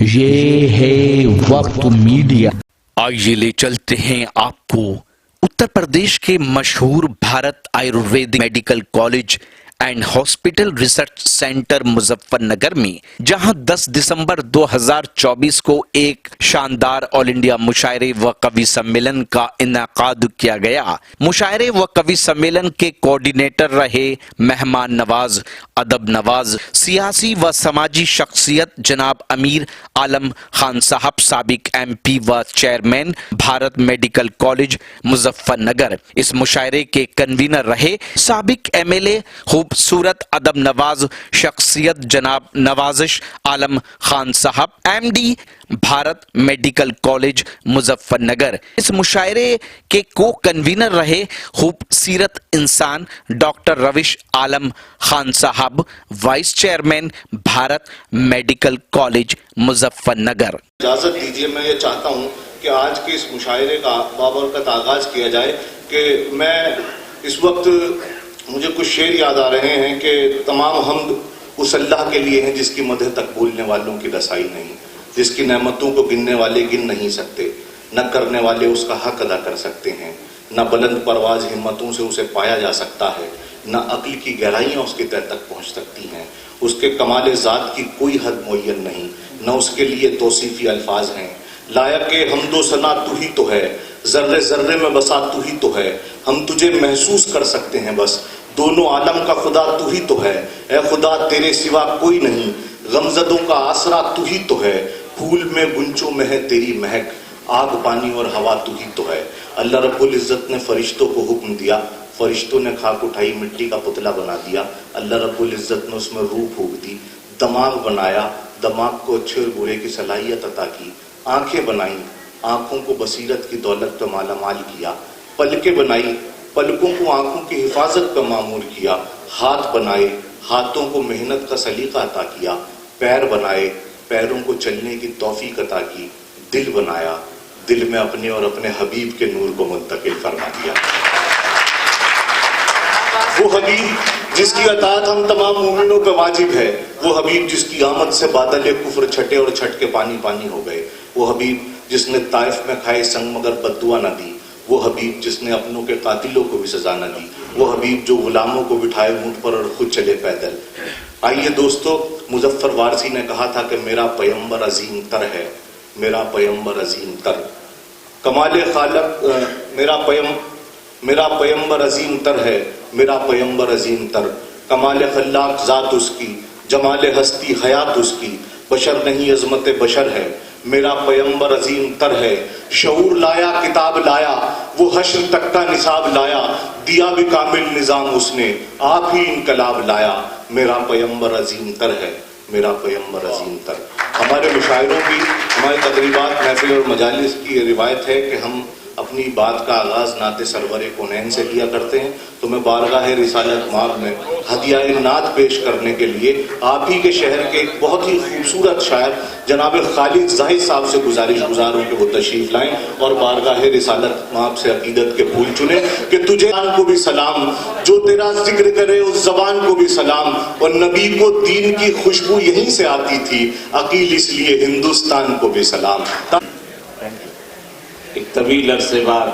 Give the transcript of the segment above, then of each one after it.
یہ ہے وقت میڈیا۔ آئیے لے چلتے ہیں آپ کو اتر پردیش کے مشہور Bharat Ayurvedic medical college and hospital research centre Muzaffar Nagar میں، جہاں 10 دسمبر 2024 کو ایک شاندار آل انڈیا مشاعرے و قوی سمیلن کا انعقاد کیا گیا۔ مشاعرے و قوی سمیلن کے کوارڈینیٹر رہے مہمان نواز، ادب نواز، سیاسی و سماجی شخصیت جناب امیر عالم خان صاحب، سابق ایم پی و chairman Bharat medical college Muzaffarnagar. اس مشاعرے کے کنوینر رہے سابق ایم ایل اے، خوبصورت ادب نواز شخصیت جناب نوازش عالم خان صاحب، M D Bharat medical college Muzaffarnagar. اس مشاعرے کے کو کنوینر رہے خوبصورت انسان ڈاکٹر روش عالم خان صاحب، vice chairman Bharat medical college Muzaffar Nagar. اجازت دیجیے، میں یہ چاہتا ہوں کہ آج کے اس مشاعرے کا بابرکت آغاز کیا جائے کہ میں اس وقت مجھے کچھ شعر یاد آ رہے ہیں کہ تمام حمد اس اللہ کے لیے ہیں جس کی مدح تک بولنے والوں کی رسائی نہیں، جس کی نعمتوں کو گننے والے گن نہیں سکتے، نہ کرنے والے اس کا حق ادا کر سکتے ہیں، نہ بلند پرواز ہمتوں سے اسے پایا جا سکتا ہے، نہ عقل کی گہرائیاں اس کی تہ تک پہنچ سکتی ہیں، اس کے کمال ذات کی کوئی حد معین نہیں، نہ اس کے لیے توصیفی الفاظ ہیں۔ لائق حمد و ثنا تو ہی تو ہے، ذرے ذرے میں بسا تو ہی تو ہے، ہم تجھے محسوس کر سکتے ہیں بس، دونوں عالم کا خدا تو ہی تو ہے، اے خدا تیرے سوا کوئی نہیں، غمزدوں کا آسرا تو ہی تو ہے، پھول میں گنچوں میں ہے تیری مہک، آگ پانی اور ہوا تو ہی تو ہے۔ اللہ رب العزت نے فرشتوں کو حکم دیا، فرشتوں نے خاک اٹھائی مٹی کا پتلا بنا دیا، اللہ رب العزت نے اس میں روح پھونک دی، دماغ بنایا، دماغ کو اچھے اور برے کی صلاحیت عطا کی، آنکھیں بنائیں، آنکھوں کو بصیرت کی دولت پہ مالا مال کیا، پلکیں بنائی، پلکوں کو آنکھوں کی حفاظت پہ معمور کیا، ہاتھ بنائے، ہاتھوں کو محنت کا سلیقہ عطا کیا، پیر بنائے، پیروں کو چلنے کی توفیق عطا کی، دل بنایا، دل میں اپنے اور اپنے حبیب کے نور کو منتقل فرما دیا۔ وہ حبیب جس کی اطاعت ہم تمام مومنوں پہ واجب ہے، وہ حبیب جس کی آمد سے بادل کفر چھٹے اور چھٹ کے پانی پانی ہو گئے، وہ حبیب جس نے طائف میں کھائے سنگ مگر بد دعا نہ دی، وہ حبیب جس نے اپنوں کے قاتلوں کو بھی سزا نہ دی، وہ حبیب جو غلاموں کو بٹھائے اونٹ پر اور خود چلے پیدل۔ آئیے دوستو، مظفر وارثی نے کہا تھا کہ میرا پیغمبر عظیم تر ہے، میرا پیغمبر عظیم تر، کمال خالق میرا پیغمبر عظیم تر ہے، میرا پیغمبر عظیم تر، کمال خلاق ذات اس کی، جمال ہستی حیات اس کی، بشر نہیں عظمت بشر ہے، میرا پیغمبر عظیم تر ہے، شعور لایا کتاب لایا، وہ حشر تک کا نصاب لایا، دیا بھی کامل نظام اس نے، آپ ہی انقلاب لایا، میرا پیغمبر عظیم تر ہے، میرا پیغمبر عظیم تر۔ ہمارے مشاعروں کی، ہماری تقریبات محفل اور مجالس کی یہ روایت ہے کہ ہم اپنی بات کا آغاز نعت سرور کونین سے کیا کرتے ہیں، تو میں بارگاہ رسالت مآب میں ہدیہ نعت پیش کرنے کے لیے آپ ہی کے شہر کے ایک بہت ہی خوبصورت شاعر جناب خالد زاہد صاحب سے گزارش گزاروں کہ وہ تشریف لائیں اور بارگاہ رسالت مآب سے عقیدت کے پھول چنیں کہ تجھے کو بھی سلام، جو تیرا ذکر کرے اس زبان کو بھی سلام، اور نبی کو دین کی خوشبو یہیں سے آتی تھی، عقیل اس لیے ہندوستان کو بھی سلام۔ ایک طویل عرصے بعد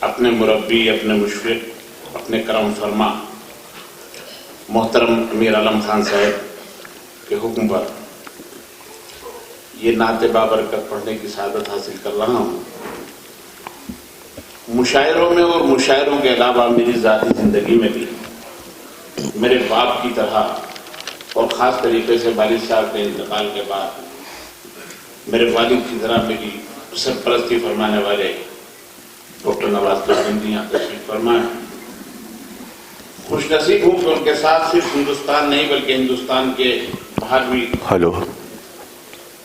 اپنے مربی، اپنے مشفق، اپنے کرم فرما محترم امیر عالم خان صاحب کے حکم پر یہ نعت بابرکت پڑھنے کی سعادت حاصل کر رہا ہوں۔ مشاعروں میں اور مشاعروں کے علاوہ میری ذاتی زندگی میں بھی میرے باپ کی طرح اور خاص طریقے سے والد صاحب کے انتقال کے بعد میرے والد کی طرح میری سرپرستی فرمانے والے ڈاکٹر نواز یہاں تشریف فرما ہے۔ خوش نصیب ہوں کہ ان کے ساتھ صرف ہندوستان نہیں بلکہ ہندوستان کے باہر بھی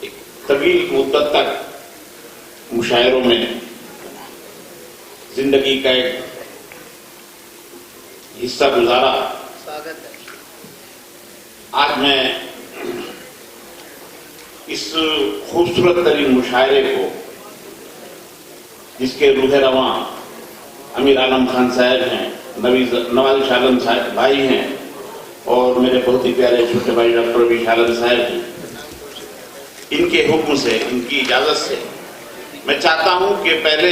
ایک طویل مدت تک مشاعروں میں زندگی کا ایک حصہ گزارا۔ آج میں اس خوبصورت ترین مشاعرے کو، جس کے روح رواں امیر عالم خان صاحب ہیں، نوازش عالم صاحب بھائی ہیں، اور میرے بہت ہی پیارے چھوٹے بھائی ڈاکٹر روش عالم صاحب ہیں، ان کے حکم سے، ان کی اجازت سے میں چاہتا ہوں کہ پہلے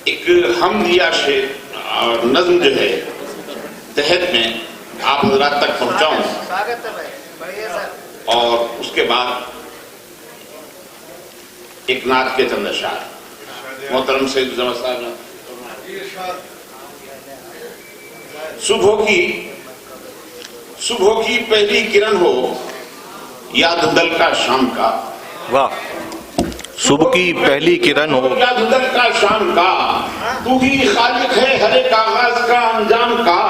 ایک حمد یا شعر اور نظم جو ہے تحت میں آپ حضرات تک پہنچاؤں، اور اس کے بعد ایک نعت کے چند اشعار محترم سید الزما صاحب نے۔ صبح کی پہلی کرن ہو یا دھندل کا شام کا، واہ، صبح کی پہلی کرن ہو یا دھندل کا شام کا، تو ہی خالق ہے ہر ایک آغاز کا انجام کا،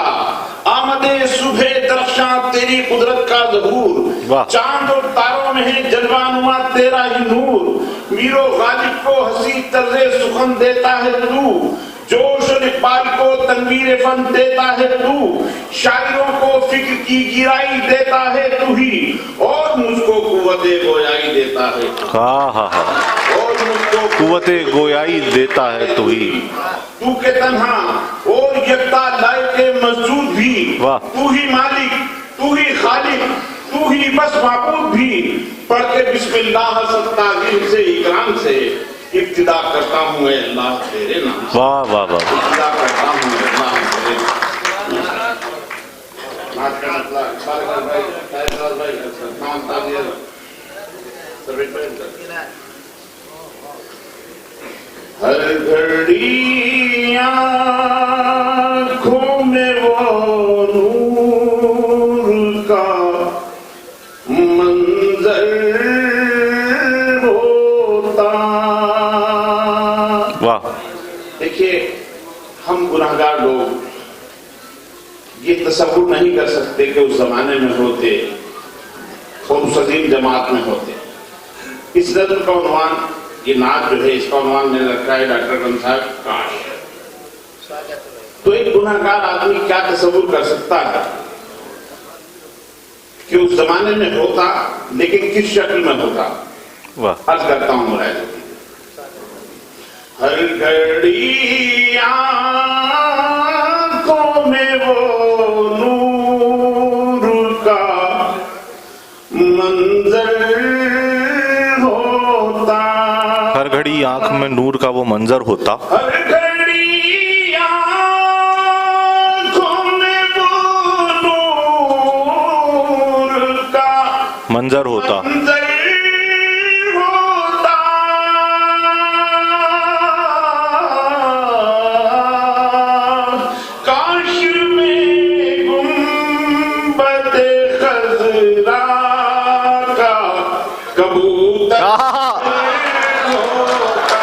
آمد صبح درخشاں تیری قدرت کا ظہور، چاند اور تاروں میں ہے جلوہ نما تیرا ہی نور، میر و غالب کو ہنسی طرز سخن دیتا ہے تو، جوش و اقبال کو تنویر فن دیتا ہے تو، شاعروں کو فکر کی گہرائی دیتا ہے تو ہی، اور مجھ کو قوت گویائی دیتا ہے، اور مجھ کو قوت گویائی دیتا ہے تو ہی، تو کہ تنہا اور یکتا لائق مسجود بھی، تو ہی مالک، تو ہی خالق، تو ہی بس معبود بھی، پڑھ کے بسم اللہ سب تعظیم سے اکرام سے ابتدا کرتا ہوں اے اللہ تیرے نام سے، واہ واہ واہ، ابتدا کرتا ہوں اے اللہ تیرے نام سے۔ ہر گھڑی آنکھوں میں وہ نور کا منظر ہوتا۔ واہ، دیکھیے ہم گناہگار لوگ یہ تصور نہیں کر سکتے کہ اس زمانے میں ہوتے اور اس عظیم جماعت میں ہوتے۔ اس نظم کا عنوان، یہ نعت جو ہے اس کا عنوان میں نے رکھا ہے ڈاکٹر اکرم صاحب کاش۔ تو ایک گناہگار آدمی کیا تصور کر سکتا ہے کہ اس زمانے میں ہوتا، لیکن کس شکل میں ہوتا؟ عرض کرتا ہوں مرائد، ہر گھڑی آنکھوں میں وہ نور کا منظر ہوتا، ہر گھڑی آنکھ میں نور کا وہ منظر ہوتا، ہر گھڑی آنکھوں میں وہ نور کا منظر ہوتا،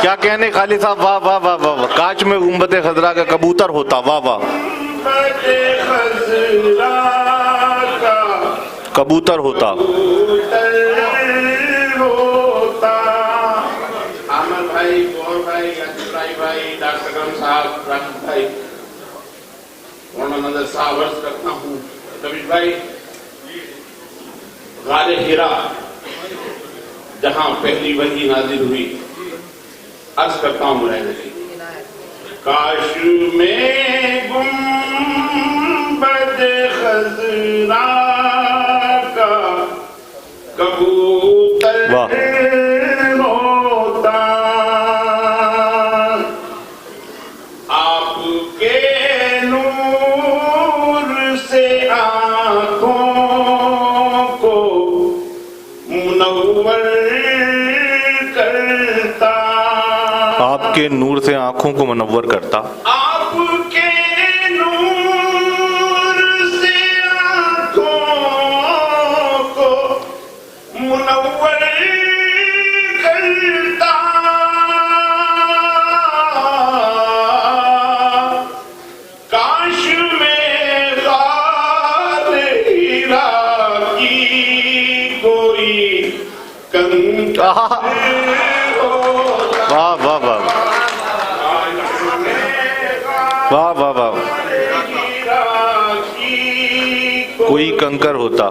کیا کہنے خالی صاحب، واہ واہ واہ واہ، کاش میں گنبد خضرا کا کبوتر ہوتا، واہ واہ، کبوتر ہوتا۔ احمد بھائی، گور بھائی، ابراہیم بھائی، ڈاکٹر اکرم صاحب، راشد بھائی، مولانا نظر صاحب، عرض کرتا ہوں کبیر بھائی، غار ہیرا جہاں پہلی وحی نازل ہوئی، عرض کرتا ہوں مرائد علی، کاش میں گنبد خضرا کا کبوتر ہوتا، آپ کے نور سے آنکھوں کو منور کرتا، آپ کے نور سے آنکھوں کو منور کرتا، آپ کے نور سے آنکھوں کو منور کرتا، کاش میں غار ہیرا کی کوئی کنکر واہ واہ واہ واہ واہ واہ، کوئی کنکر ہوتا،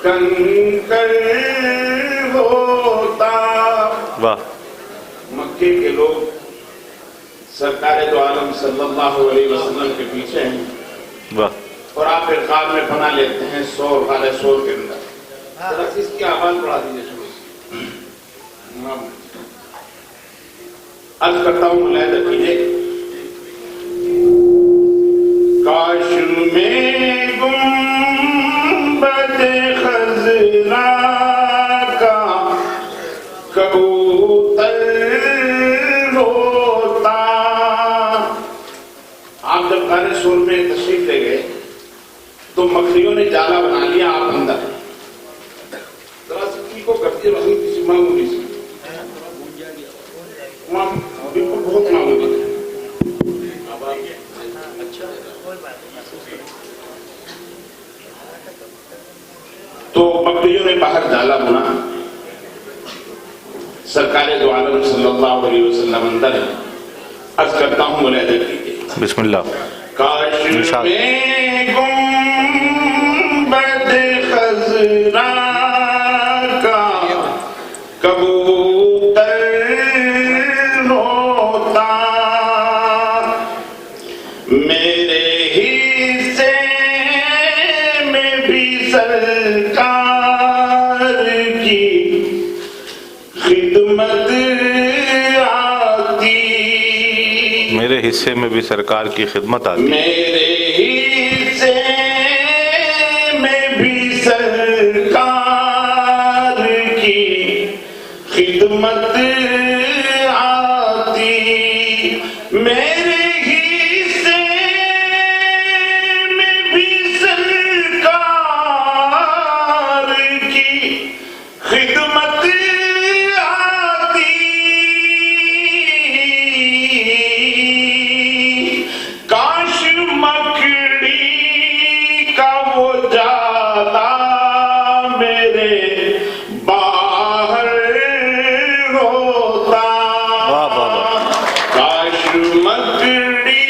کنکر ہوتا۔ واہ، مکے کے لوگ سرکار دو عالم صلی اللہ علیہ وسلم کے پیچھے ہیں، واہ، اور آپ پھر خواب میں پناہ لیتے ہیں سور، غار سور کے اندر، اس کی آواز بڑھا دیجیے. عرض کرتا ہوں ملاحظہ کیجیے. کاش میں گنبد خضرا کا کبوتر ہوتا. آپ جب گانے سور میں تشریف لے گئے تو مکڑیوں نے جالا بنا لیا, آپ اندر ذرا سی کی کو کرتی رہی کسی معمولی سے بالکل بہت معمولی. تو مکڑیوں نے باہر جالا بنا. سرکار دو عالم صلی اللہ علیہ وسلم اندر ہے. عرض کرتا ہوں ملاحظہ کیجیے. بسم اللہ. کاش میں گنبد خضرا کا کبوتر ہوتا, میرے حصے میں بھی سرکار کی خدمت آتی. میرے حصے میں بھی سرکار کی خدمت آتی. میرے حصے میں بھی سرکار کی خدمت آتی. میرے حصے میں بھی سرکار کی خدمت آتی. کاش مکڑی کا وہ جالا میرے باہر ہوتا. واہ واہ واہ. کاش مکڑی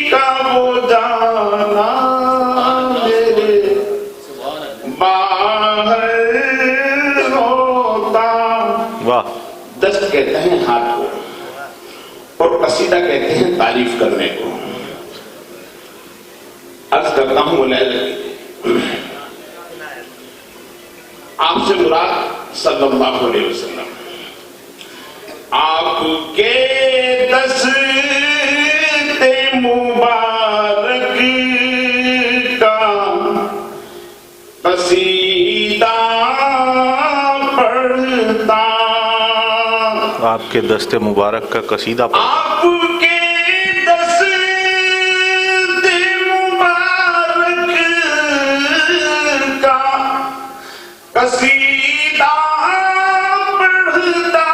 کا وہ جالا میرے باہر ہوتا. واہ. دست کہتے ہیں ہاتھ کو اور قصیدہ کہتے ہیں تعریف کرنے کو. عرض کرتا ہوں ملاحظہ کیجیے. آپ سے مراد صلی اللہ علیہ وسلم. آپ کے دست مبارک کا قصیدہ پڑھتا. آپ کے دست مبارک کا قصیدہ پڑھ. آپ کے دست مبارک کا قصیدہ پڑھتا.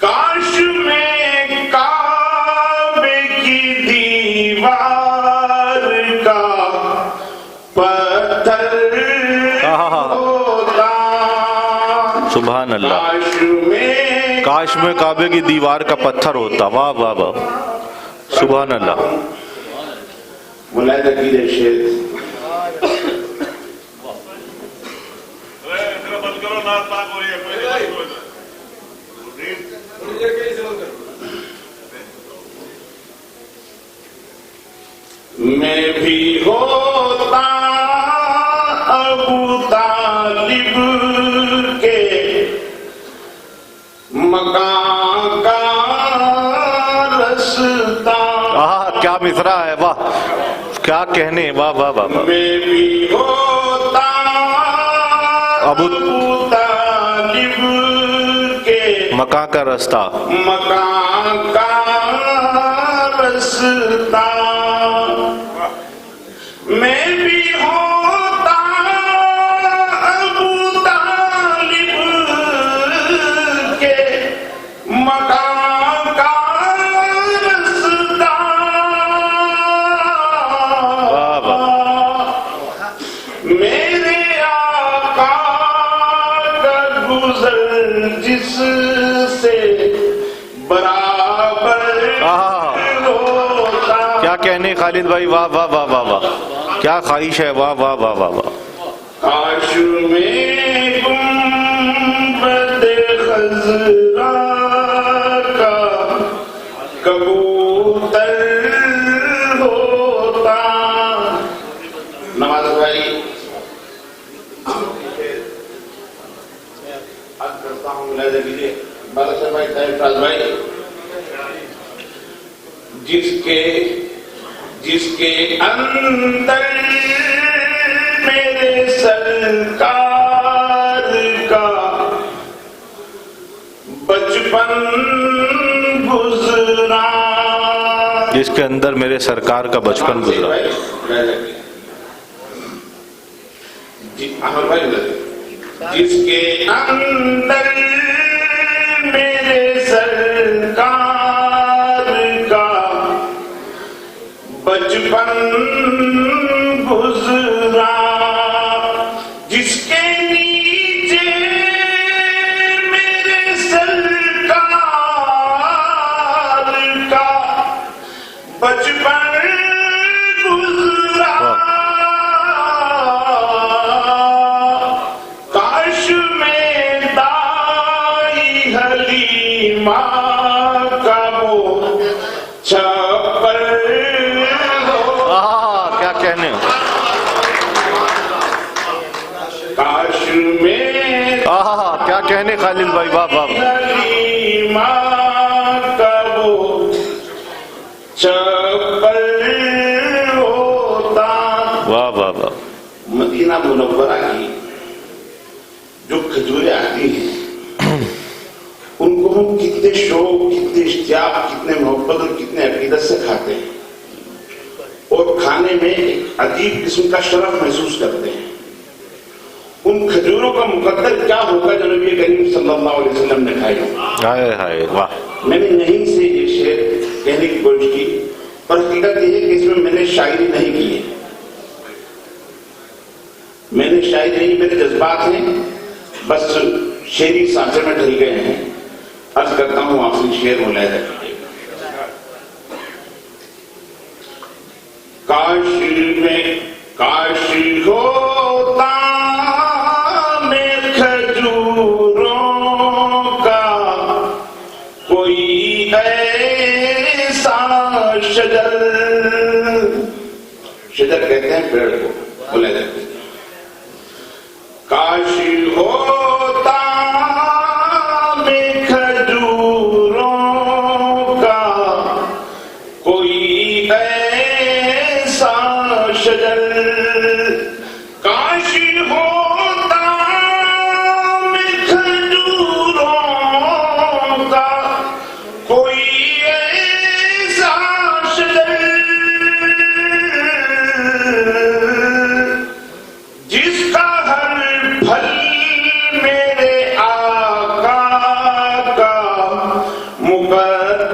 کاش میں کعبے کی دیوار کا پتھر ہوتا. سبحان اللہ. کاش میں کعبے کی دیوار کا پتھر ہوتا. واہ واہ واہ. سبحان اللہ. ملاحظہ کیجیے شیخ. میں بھی ہوتا ابو طالب کے مکان کا رستہ. کیا مصرع ہے. واہ. کیا کہنے. واہ واہ واہ واہ. میں بھی ہوتا ابو طالب کے مکان کا رستہ. مکان کا رستہ. میں بھی ہوتا ابو طالب کے مکان کا رستہ. واہ واہ. میرے آقا کا گزر جس سے برابر ہوتا. کیا کہنے خالد بھائی. واہ واہ واہ واہ واہ. کیا خواہش ہے. واہ واہ واہ واہ واہ. کاش میں گنبد خضرا کا کبوتر ہوتا. نواز بھائی کرتا ہوں ملاحظہ کیجیے، بالا صاحب بھائی، طاہر فراز بھائی، جس کے اندر میرے سرکار کا بچپن گزرا، جس کے اندر میرے سرکار کا بچپن گزرا، جس کے اندر میرے سرکار کا بچپن گزرا، جس کے نیچے میرے سرکار کا بچپن گزرا، کاش میں دائی حلیمہ کا وہ چھپر کیا کہنے، کاش میں کیا کہنے خالد بھائی، واہ واہ، حلیمہ کا وہ چھپر ہوتا، واہ واہ واہ، مدینہ منورہ کی جو کھجوریں آتی ہیں ان کو ہم کتنے شوق، کتنے اشتیاق، کتنے محبت اور کتنے عقیدت سے کھاتے ہیں، اور کھانے میں ایک عجیب قسم کا شرف محسوس کرتے ہیں۔ ان کھجوروں کا مقدر کیا ہوگا جو نبی کریم صلی اللہ علیہ وسلم نے کھائی ہوں۔ ہائے ہائے واہ، میں نے یہیں سے ایک شعر کہنے کی کوشش کی، اور حقیقت یہ ہے کہ اس میں نے شاعری نہیں کی ہے، میں نے شاعری نہیں، میرے جذبات ہیں بس شعری سانچے میں ڈھل گئے ہیں۔ عرض کرتا ہوں آخری شعر ملاحظہ کیجیے، کاش ہوتا میں کھجوروں کا کوئی ایسا شجر، شجر کہتے ہیں پیڑ کو، ملاحظہ کیجیے، کاش ہوتا میں کھجوروں کا کوئی ایسا شجر، کاش ہوتا میں کھجوروں کا کوئی ایسا شجر، جس کا ہر پھل میرے آقا کا مقدر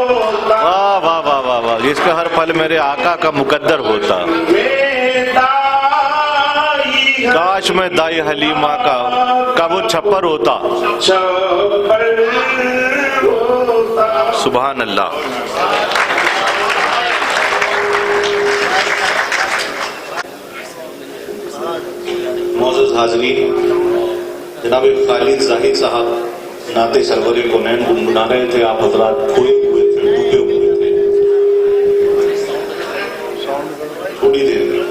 ہوتا، واہ واہ واہ واہ، جس کا ہر پھل میرے آقا کا مقدر ہوتا، کاش میں دائی حلیمہ کا وہ چھپر ہوتا، چھپر ہوتا۔ سبحان اللہ۔ معزز حاضرین، جناب خالد زاہد صاحب نعت سرور کونین گنگنا رہے تھے، آپ حضرات کھوئے ہوئے تھے، ڈوبے ہوئے تھے تھوڑی دیر میں،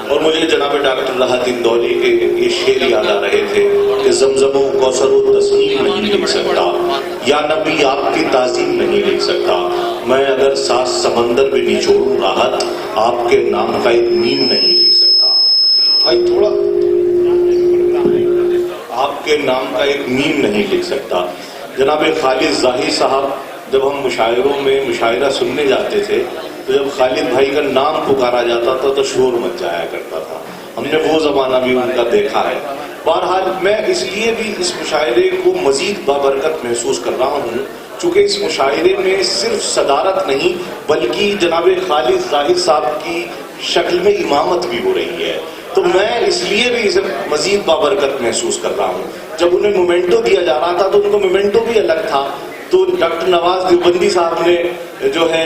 اور مجھے جناب ڈاکٹر راحت اندولی کے یہ شعر یاد آ رہے تھے کہ زمزم و کوثر و تسنیم نہیں لکھ سکتا، یا نبی آپ کی تعظیم نہیں لکھ سکتا، میں اگر 7 سمندر بھی نچوڑوں راحت آپ کے نام کا ایک میم نہیں لکھ سکتا۔ بھائی تھوڑا، آپ کے نام کا ایک میم نہیں لکھ سکتا۔ جناب خالد زاہد صاحب جب ہم مشاعروں میں مشاعرہ سننے جاتے تھے تو جب خالد بھائی کا نام پکارا جاتا تھا تو شور مچ جایا کرتا تھا، ہم نے وہ زمانہ بھی ان کا دیکھا ہے۔ بہرحال میں اس لیے بھی اس مشاعرے کو مزید بابرکت محسوس کر رہا ہوں چونکہ اس مشاعرے میں صرف صدارت نہیں بلکہ جناب خالد زاہد صاحب کی شکل میں امامت بھی ہو رہی ہے، تو میں اس لیے بھی اسے مزید بابرکت محسوس کر رہا ہوں۔ جب انہیں مومنٹو دیا جا رہا تھا تو ان کو مومنٹو بھی الگ تھا، تو ڈاکٹر نواز دیوبندی صاحب نے جو ہے